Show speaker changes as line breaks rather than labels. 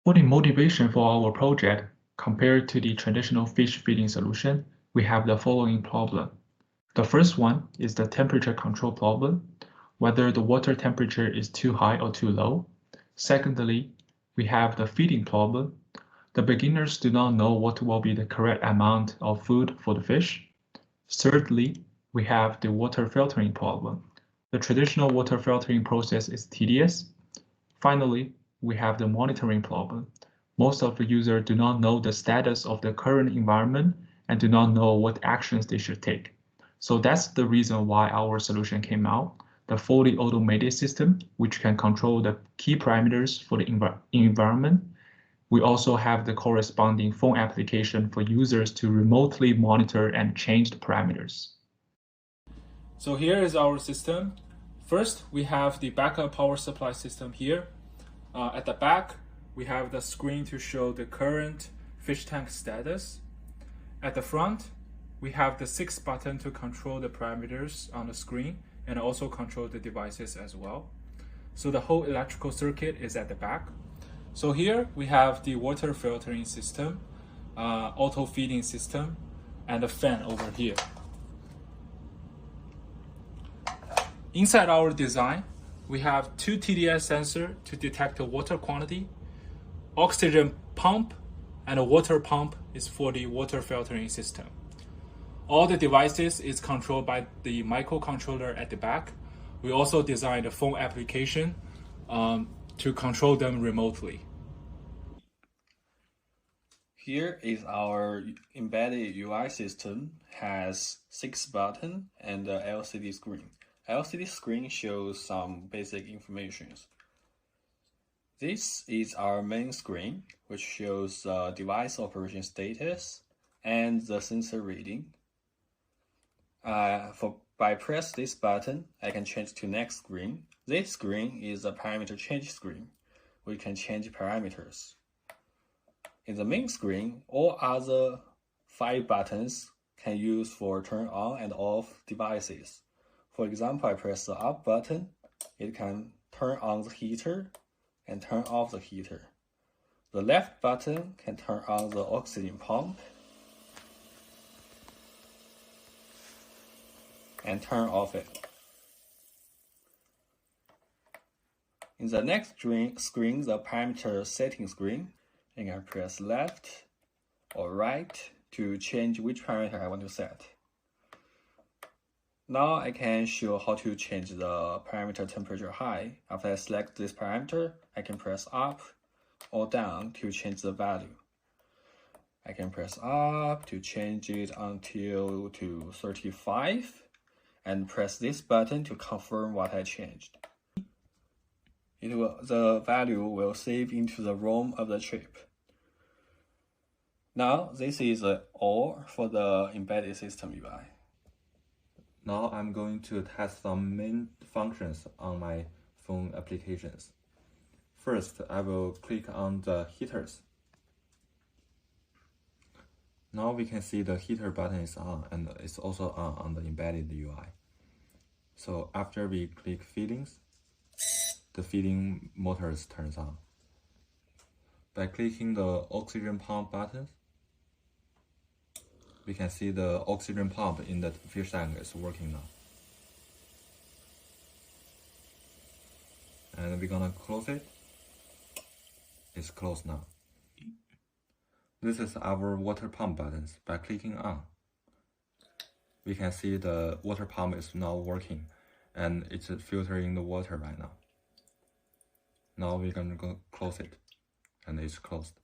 For the motivation for our project, compared to the traditional fish feeding solution, we have the following problem. The first one is the temperature control problem, whether the water temperature is too high or too low. Secondly, we have the feeding problem. The beginners do not know what will be the correct amount of food for the fish. Thirdly, we have the water filtering problem. The traditional water filtering process is tedious. Finally, we have the monitoring problem. Most of the users do not know the status of the current environment and do not know what actions they should take. So that's the reason why our solution came out, the fully automated system, which can control the key parameters for the environment. We also have the corresponding phone application for users to remotely monitor and change the parameters.
So here is our system. First, we have the backup power supply system here. At the back, we have the screen to show the current fish tank status. At the front, we have the 6 button to control the parameters on the screen and also control the devices as well. So the whole electrical circuit is at the back. So here we have the water filtering system, auto feeding system, and a fan over here. Inside our design, we have 2 TDS sensors to detect the water quantity, oxygen pump, and a water pump is for the water filtering system. All the devices is controlled by the microcontroller at the back. We also designed a phone application to control them remotely.
Here is our embedded UI system, has 6 buttons and an LCD screen. LCD screen shows some basic information. This is our main screen, which shows device operation status and the sensor reading. By press this button, I can change to next screen. This screen is a parameter change screen. We can change parameters. In the main screen, all other 5 buttons can use for turn on and off devices. For example, I press the up button, it can turn on the heater and turn off the heater. The left button can turn on the oxygen pump and turn off it. In the next screen, the parameter setting screen, I can press left or right to change which parameter I want to set. Now I can show how to change the parameter temperature high. After I select this parameter, I can press up or down to change the value. I can press up to change it until to 35 and press this button to confirm what I changed. The value will save into the ROM of the chip. Now this is all for the embedded system UI.
Now I'm going to test some main functions on my phone applications. First, I will click on the heaters. Now we can see the heater button is on and it's also on the embedded UI. So after we click feedings, the feeding motors turns on. By clicking the oxygen pump button, we can see the oxygen pump in the fish tank is working now. And we're gonna close it. It's closed now. This is our water pump buttons. By clicking on, we can see the water pump is now working and it's filtering the water right now. Now we're gonna go close it and it's closed.